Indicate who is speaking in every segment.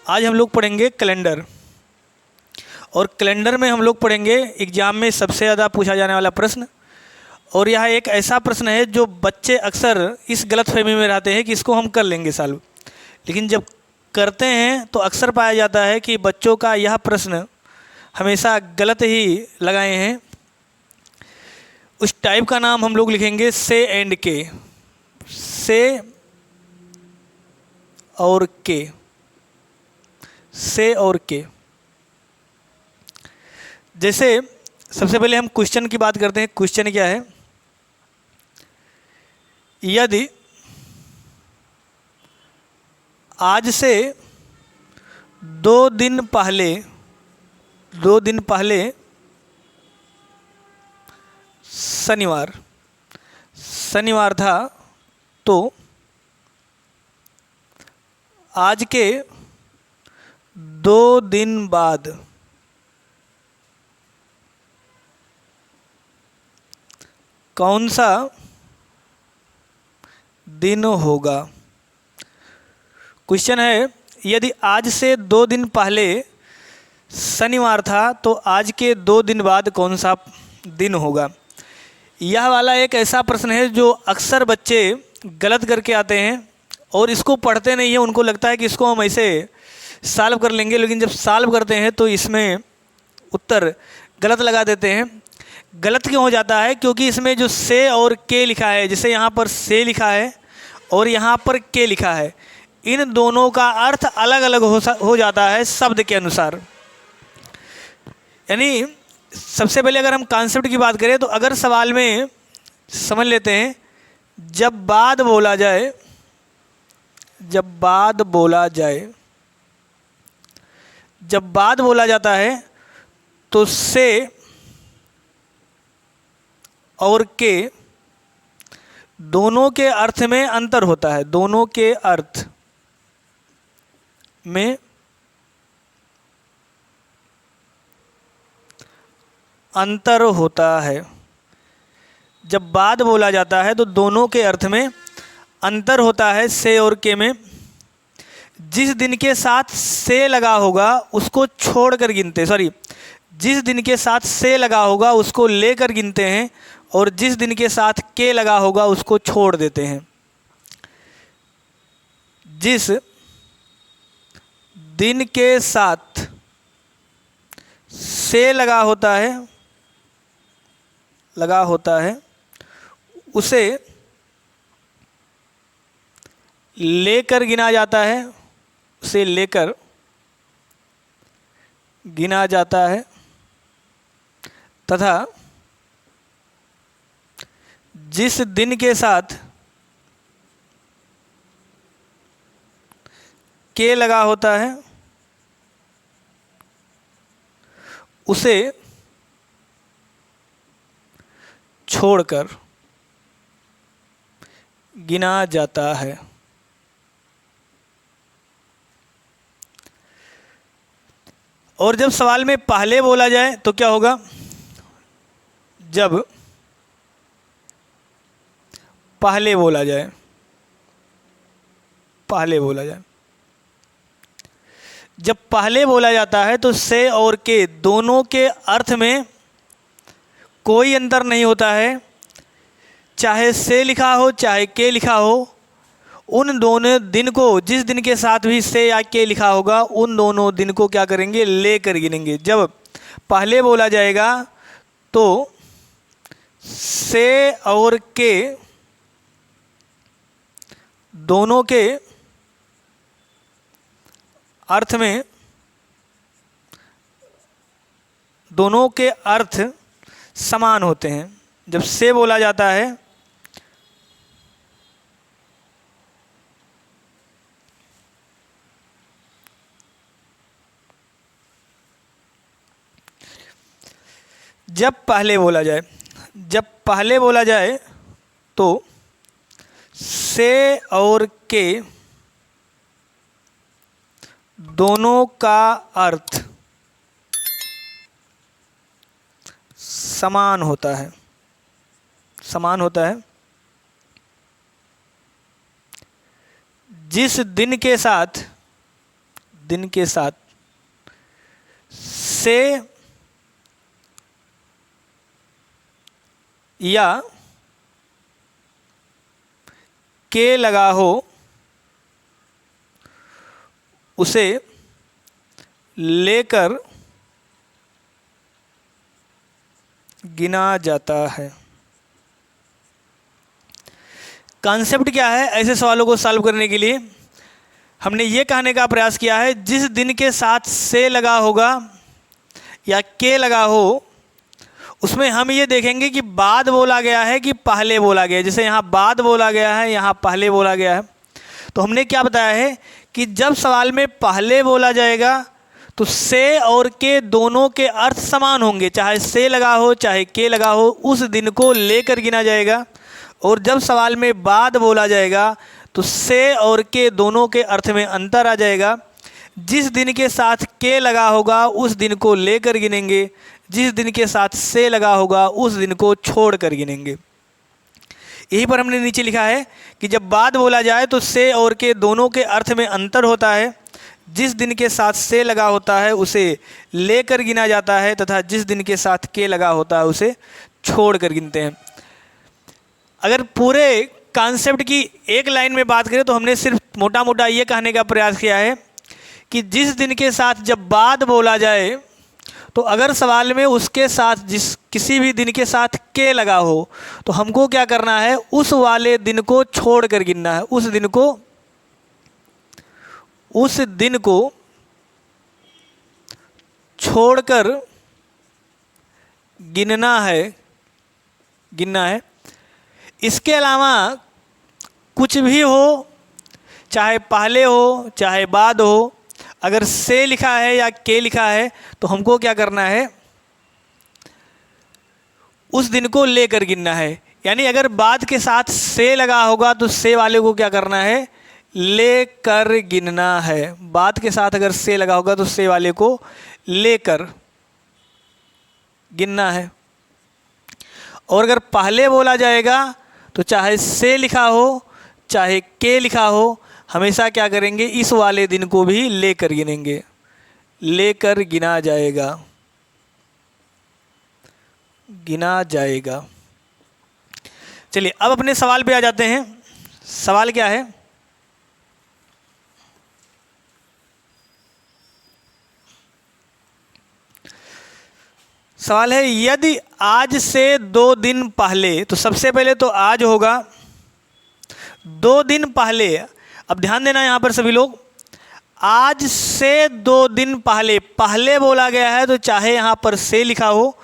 Speaker 1: आज हम लोग पढ़ेंगे कैलेंडर। और कैलेंडर में हम लोग पढ़ेंगे एग्जाम में सबसे ज़्यादा पूछा जाने वाला प्रश्न। और यह एक ऐसा प्रश्न है जो बच्चे अक्सर इस गलतफहमी में रहते हैं कि इसको हम कर लेंगे सॉल्व, लेकिन जब करते हैं तो अक्सर पाया जाता है कि बच्चों का यह प्रश्न हमेशा गलत ही लगाए हैं। उस टाइप का नाम हम लोग लिखेंगे से एंड के, से और के, से और के। जैसे सबसे पहले हम क्वेश्चन की बात करते हैं। क्वेश्चन क्या है? यदि आज से 2 दिन पहले शनिवार था, तो आज के 2 दिन बाद कौन सा दिन होगा? क्वेश्चन है, यदि आज से 2 दिन पहले शनिवार था तो आज के 2 दिन बाद कौन सा दिन होगा? यह वाला एक ऐसा प्रश्न है जो अक्सर बच्चे गलत करके आते हैं और इसको पढ़ते नहीं है। उनको लगता है कि इसको हम ऐसे सॉल्व कर लेंगे, लेकिन जब सॉल्व करते हैं तो इसमें उत्तर गलत लगा देते हैं। गलत क्यों हो जाता है? क्योंकि इसमें जो से और के लिखा है, जैसे यहाँ पर से लिखा है और यहाँ पर के लिखा है, इन दोनों का अर्थ अलग अलग हो जाता है शब्द के अनुसार। यानी सबसे पहले अगर हम कॉन्सेप्ट की बात करें तो अगर सवाल में समझ लेते हैं, जब बाद बोला जाता है तो से और के दोनों के अर्थ में अंतर होता है। दोनों के अर्थ में अंतर होता है। जब बाद बोला जाता है तो दोनों के अर्थ में अंतर होता है से और के में। जिस दिन के साथ से लगा होगा उसको छोड़कर गिनते, जिस दिन के साथ से लगा होगा उसको लेकर गिनते हैं और जिस दिन के साथ के लगा होगा उसको छोड़ देते हैं। जिस दिन के साथ से लगा होता है उसे लेकर गिना जाता है, तथा जिस दिन के साथ के लगा होता है उसे छोड़कर गिना जाता है। और जब सवाल में पहले बोला जाए तो क्या होगा? जब पहले बोला जाए जब पहले बोला जाता है तो से और के दोनों के अर्थ में कोई अंतर नहीं होता है। चाहे से लिखा हो चाहे के लिखा हो, उन दोनों दिन को, जिस दिन के साथ भी से या के लिखा होगा, उन दोनों दिन को क्या करेंगे? लेकर गिनेंगे। जब पहले बोला जाएगा तो से और के दोनों के अर्थ में, दोनों के अर्थ समान होते हैं। जब से बोला जाता है जब पहले बोला जाए तो से और के दोनों का अर्थ समान होता है। जिस दिन के साथ दिन के साथ से या के लगा हो उसे लेकर गिना जाता है। कॉन्सेप्ट क्या है? ऐसे सवालों को सॉल्व करने के लिए हमने ये कहने का प्रयास किया है, जिस दिन के साथ से लगा होगा या के लगा हो, उसमें हम ये देखेंगे कि बाद बोला गया है कि पहले बोला गया है। जैसे यहाँ बाद बोला गया है, यहाँ पहले बोला गया है। तो हमने क्या बताया है कि जब सवाल में पहले बोला जाएगा तो से और के दोनों के अर्थ समान होंगे, चाहे से लगा हो चाहे के लगा हो, उस दिन को लेकर गिना जाएगा। और जब सवाल में बाद बोला जाएगा तो से और के दोनों के अर्थ में अंतर आ जाएगा। जिस दिन के साथ के लगा होगा उस दिन को लेकर गिनेंगे, जिस दिन के साथ से लगा होगा उस दिन को छोड़ कर गिनेंगे। यहीं पर हमने नीचे लिखा है कि जब बाद बोला जाए तो से और के दोनों के अर्थ में अंतर होता है। जिस दिन के साथ से लगा होता है उसे लेकर गिना जाता है तथा जिस दिन के साथ के लगा होता है उसे छोड़ कर गिनते हैं। अगर पूरे कॉन्सेप्ट की एक लाइन में बात करें तो हमने सिर्फ मोटा मोटा ये कहने का प्रयास किया है कि जिस दिन के साथ जब बाद बोला जाए तो अगर सवाल में उसके साथ किसी भी दिन के साथ के लगा हो तो हमको क्या करना है, उस वाले दिन को छोड़ कर गिनना है। उस दिन को छोड़कर गिनना है। इसके अलावा कुछ भी हो, चाहे पहले हो चाहे बाद हो, अगर से लिखा है या के लिखा है तो हमको क्या करना है, उस दिन को लेकर गिनना है। यानी अगर बाद के साथ से लगा होगा तो से वाले को क्या करना है, लेकर गिनना है। बाद के साथ अगर से लगा होगा तो से वाले को लेकर गिनना है। और अगर पहले बोला जाएगा तो चाहे से लिखा हो चाहे के लिखा हो, हमेशा क्या करेंगे, इस वाले दिन को भी लेकर गिनेंगे, लेकर गिना जाएगा। चलिए अब अपने सवाल पे आ जाते हैं। सवाल क्या है? सवाल है यदि आज से 2 दिन पहले, तो सबसे पहले तो आज होगा, 2 दिन पहले। अब ध्यान देना यहाँ पर सभी लोग, आज से 2 दिन पहले बोला गया है तो चाहे यहाँ पर से लिखा हो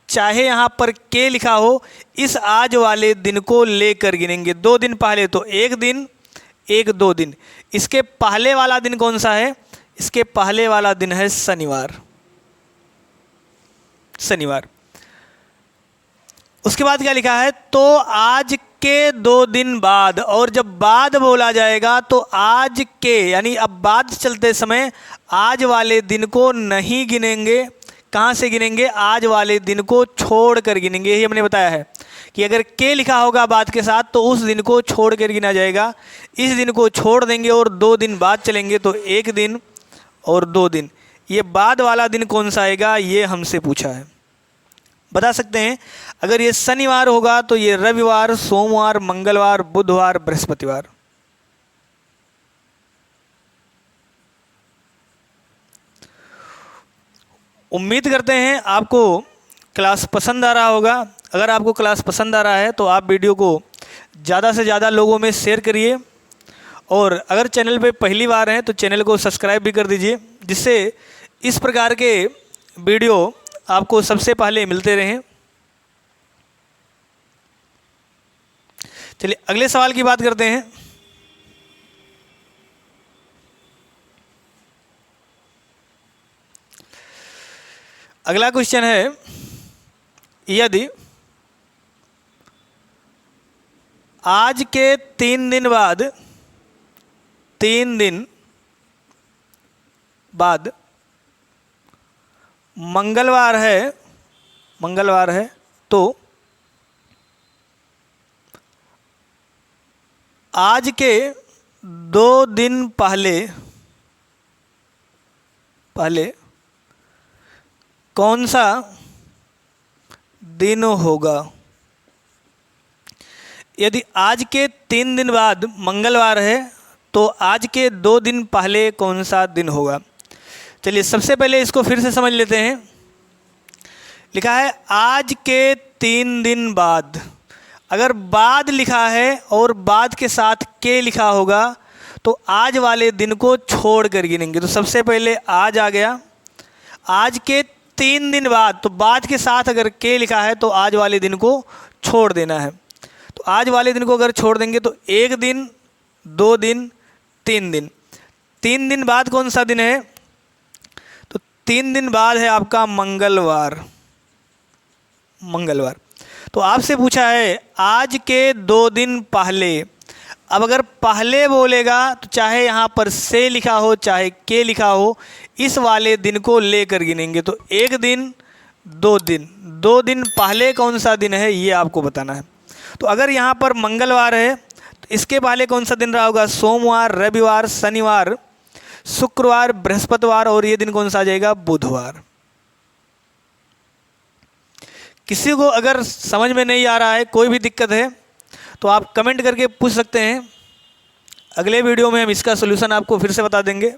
Speaker 1: चाहे यहाँ पर के लिखा हो, इस आज वाले दिन को लेकर गिनेंगे। 2 दिन पहले तो 1 दिन 2 दिन। इसके पहले वाला दिन कौन सा है? इसके पहले वाला दिन है शनिवार। उसके बाद क्या लिखा है, तो आज के 2 दिन बाद। और जब बाद बोला जाएगा तो आज के, यानी अब बाद चलते समय आज वाले दिन को नहीं गिनेंगे। कहाँ से गिनेंगे? आज वाले दिन को छोड़ कर गिनेंगे। यही हमने बताया है कि अगर के लिखा होगा बाद के साथ तो उस दिन को छोड़ कर गिना जाएगा। इस दिन को छोड़ देंगे और 2 दिन बाद चलेंगे तो 1 दिन और 2 दिन। ये बाद वाला दिन कौन सा आएगा, ये हमसे पूछा है। बता सकते हैं, अगर ये शनिवार होगा तो ये रविवार, सोमवार, मंगलवार, बुधवार, बृहस्पतिवार। उम्मीद करते हैं आपको क्लास पसंद आ रहा होगा। अगर आपको क्लास पसंद आ रहा है तो आप वीडियो को ज़्यादा से ज़्यादा लोगों में शेयर करिए। और अगर चैनल पे पहली बार हैं तो चैनल को सब्सक्राइब भी कर दीजिए, जिससे इस प्रकार के वीडियो आपको सबसे पहले मिलते रहें। चलिए अगले सवाल की बात करते हैं। अगला क्वेश्चन है, यदि आज के 3 दिन बाद मंगलवार है तो आज के 2 दिन पहले पहले कौन सा दिन होगा। यदि आज के 3 दिन बाद मंगलवार है तो आज के 2 दिन पहले कौन सा दिन होगा। चलिए सबसे पहले इसको फिर से समझ लेते हैं। लिखा है आज के 3 दिन बाद। अगर बाद लिखा है और बाद के साथ के लिखा होगा तो आज वाले दिन को छोड़ कर गिनेंगे। तो सबसे पहले आज आ गया, आज के 3 दिन बाद, तो बाद के साथ अगर के लिखा है तो आज वाले दिन को छोड़ देना है। तो आज वाले दिन को अगर छोड़ देंगे तो 1 दिन, 2 दिन, 3 दिन। 3 दिन बाद कौन सा दिन है, तो 3 दिन बाद है आपका मंगलवार। मंगलवार। तो आपसे पूछा है आज के 2 दिन पहले। अब अगर पहले बोलेगा तो चाहे यहाँ पर से लिखा हो चाहे के लिखा हो, इस वाले दिन को लेकर गिनेंगे। तो 1 दिन, 2 दिन, 2 दिन पहले कौन सा दिन है ये आपको बताना है। तो अगर यहाँ पर मंगलवार है तो इसके पहले कौन सा दिन रहा होगा, सोमवार, रविवार, शनिवार, शुक्रवार, बृहस्पतिवार, और ये दिन कौन सा आ जाएगा, बुधवार। किसी को अगर समझ में नहीं आ रहा है, कोई भी दिक्कत है तो आप कमेंट करके पूछ सकते हैं। अगले वीडियो में हम इसका सलूशन आपको फिर से बता देंगे।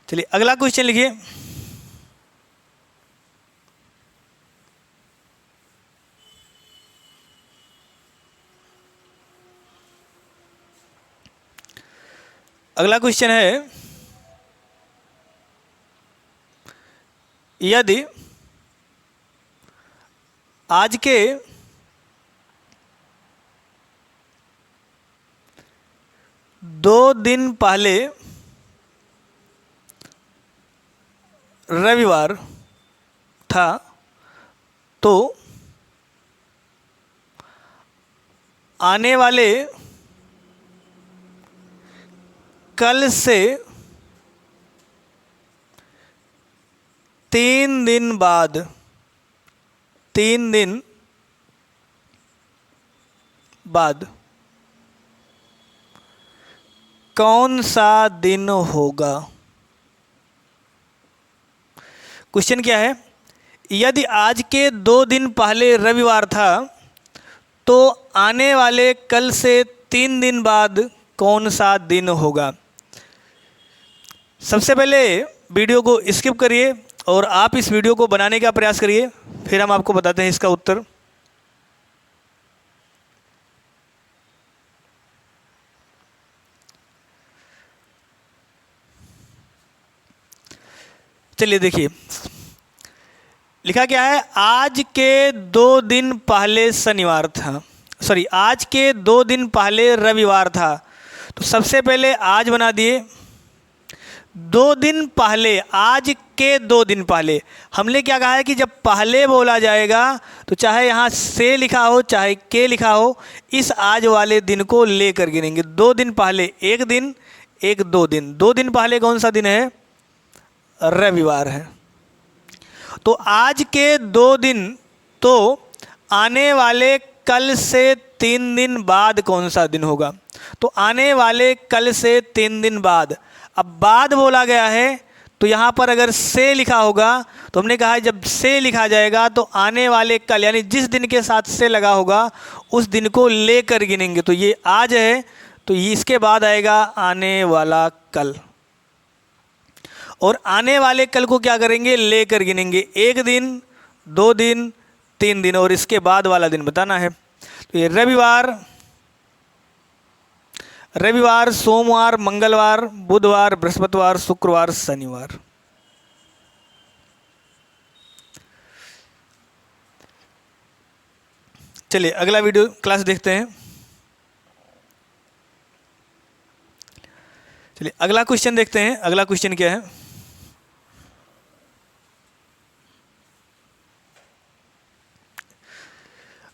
Speaker 1: चलिए अगला क्वेश्चन लिखिए। अगला क्वेश्चन है, यदि आज के 2 दिन पहले रविवार था तो आने वाले कल से 3 दिन बाद, 3 दिन बाद कौन सा दिन होगा। क्वेश्चन क्या है, यदि आज के 2 दिन पहले रविवार था तो आने वाले कल से 3 दिन बाद कौन सा दिन होगा। सबसे पहले वीडियो को स्किप करिए और आप इस वीडियो को बनाने का प्रयास करिए, फिर हम आपको बताते हैं इसका उत्तर। चलिए देखिए लिखा क्या है, आज के 2 दिन पहले शनिवार था, सॉरी आज के 2 दिन पहले रविवार था। तो सबसे पहले आज बना दिए, 2 दिन पहले, आज के 2 दिन पहले। हमने क्या कहा है कि जब पहले बोला जाएगा तो चाहे यहाँ से लिखा हो चाहे के लिखा हो, इस आज वाले दिन को लेकर गिनेंगे। 2 दिन पहले 1 दिन, 1 2 दिन, 2 दिन पहले कौन सा दिन है, रविवार है। तो आज के 2 दिन, तो आने वाले कल से 3 दिन बाद कौन सा दिन होगा। तो आने वाले कल से 3 दिन बाद, अब बाद बोला गया है तो यहाँ पर अगर से लिखा होगा तो हमने कहा है जब से लिखा जाएगा तो आने वाले कल, यानी जिस दिन के साथ से लगा होगा उस दिन को लेकर गिनेंगे। तो ये आज है तो इसके बाद आएगा आने वाला कल, और आने वाले कल को क्या करेंगे, लेकर गिनेंगे। 1 दिन, 2 दिन, 3 दिन, और इसके बाद वाला दिन बताना है। तो ये रविवार, रविवार, सोमवार, मंगलवार, बुधवार, बृहस्पतिवार, शुक्रवार, शनिवार। चलिए अगला वीडियो क्लास देखते हैं। चलिए अगला क्वेश्चन देखते हैं। अगला क्वेश्चन क्या है,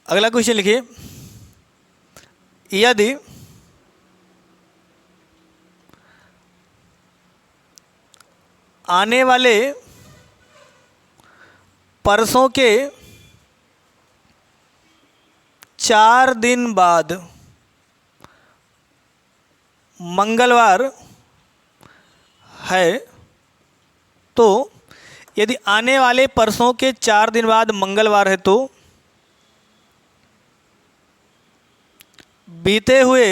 Speaker 1: अगला क्वेश्चन लिखिए, यदि आने वाले परसों के 4 दिन बाद मंगलवार है तो यदि आने वाले परसों के 4 दिन बाद मंगलवार है तो बीते हुए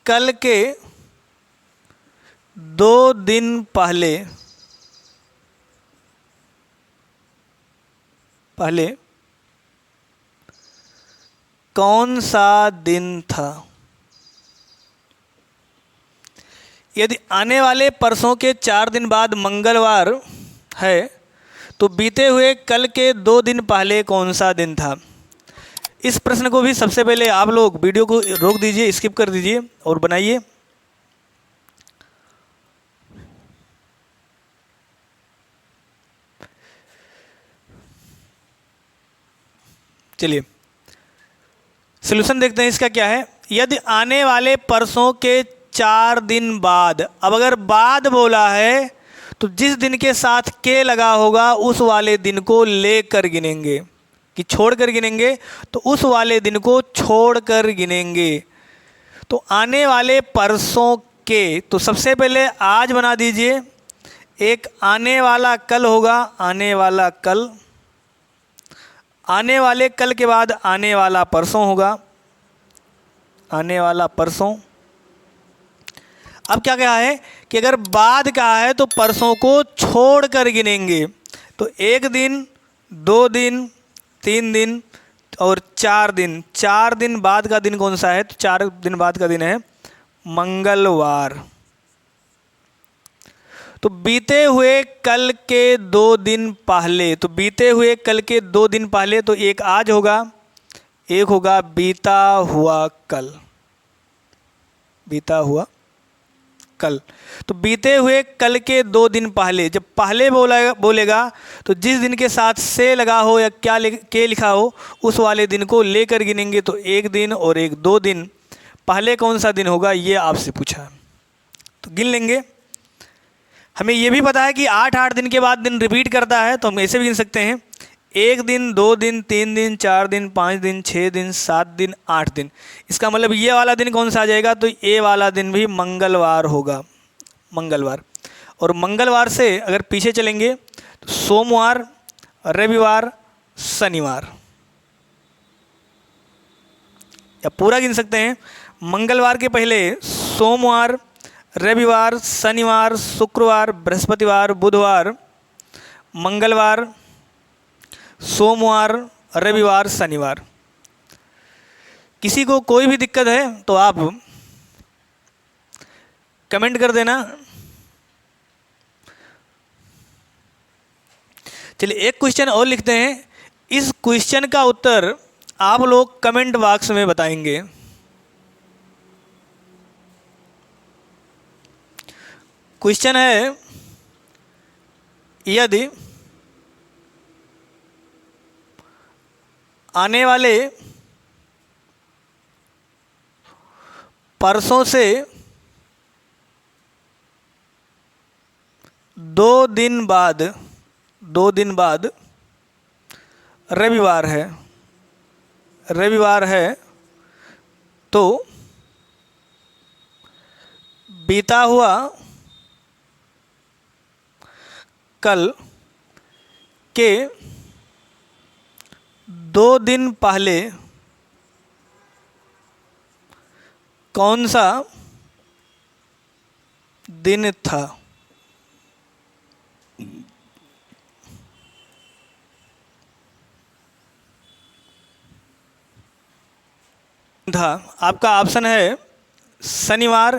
Speaker 1: कल के 2 दिन पहले कौन सा दिन था। यदि आने वाले परसों के 4 दिन बाद मंगलवार है तो बीते हुए कल के 2 दिन पहले कौन सा दिन था। इस प्रश्न को भी सबसे पहले आप लोग वीडियो को रोक दीजिए, स्किप कर दीजिए और बनाइए। चलिए सॉल्यूशन देखते हैं इसका क्या है। यदि आने वाले परसों के 4 दिन बाद, अब अगर बाद बोला है तो जिस दिन के साथ के लगा होगा उस वाले दिन को लेकर गिनेंगे, कि छोड़कर गिनेंगे तो उस वाले दिन को छोड़कर गिनेंगे। तो आने वाले परसों के, तो सबसे पहले आज बना दीजिए, एक आने वाला कल होगा, आने वाला कल, आने वाले कल के बाद आने वाला परसों होगा, आने वाला परसों। अब क्या कहा है कि अगर बाद कहा है तो परसों को छोड़कर गिनेंगे। तो 1 दिन, 2 दिन, 3 दिन और 4 दिन। 4 दिन बाद का दिन कौन सा है, तो 4 दिन बाद का दिन है मंगलवार। तो बीते हुए कल के 2 दिन पहले, तो बीते हुए कल के 2 दिन पहले, तो एक आज होगा, एक होगा बीता हुआ कल, बीता हुआ कल। तो बीते हुए कल के 2 दिन पहले, जब पहले बोलेगा तो जिस दिन के साथ से लगा हो या क्या के लिखा हो उस वाले दिन को लेकर गिनेंगे। तो 1 दिन और 2 दिन पहले कौन सा दिन होगा ये आपसे पूछा, तो गिन लेंगे। हमें ये भी पता है कि 8-8 दिन के बाद दिन रिपीट करता है, तो हम ऐसे भी गिन सकते हैं 1 दिन, 2 दिन, 3 दिन, 4 दिन, 5 दिन, 6 दिन, 7 दिन, 8 दिन। इसका मतलब ये वाला दिन कौन सा आ जाएगा, तो ये वाला दिन भी मंगलवार होगा, मंगलवार। और मंगलवार से अगर पीछे चलेंगे तो सोमवार, रविवार, शनिवार, या पूरा गिन सकते हैं। मंगलवार के पहले सोमवार, रविवार, शनिवार, शुक्रवार, बृहस्पतिवार, बुधवार, मंगलवार, सोमवार, रविवार, शनिवार। किसी को कोई भी दिक्कत है तो आप कमेंट कर देना। चलिए एक क्वेश्चन और लिखते हैं। इस क्वेश्चन का उत्तर आप लोग कमेंट बॉक्स में बताएंगे। क्वेश्चन है, यदि आने वाले परसों से 2 दिन बाद रविवार है तो बीता हुआ कल के 2 दिन पहले कौन सा दिन था। आपका ऑप्शन है शनिवार,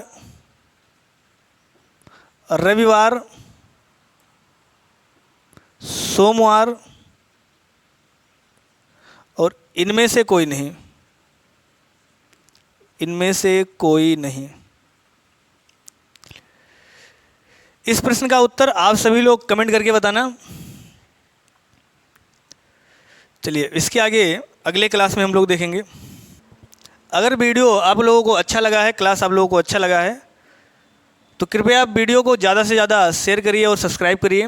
Speaker 1: रविवार, सोमवार और इनमें से कोई नहीं, इनमें से कोई नहीं। इस प्रश्न का उत्तर आप सभी लोग कमेंट करके बताना। चलिए इसके आगे अगले क्लास में हम लोग देखेंगे। अगर वीडियो आप लोगों को अच्छा लगा है, क्लास आप लोगों को अच्छा लगा है, तो कृपया आप वीडियो को ज़्यादा से ज़्यादा शेयर करिए और सब्सक्राइब करिए।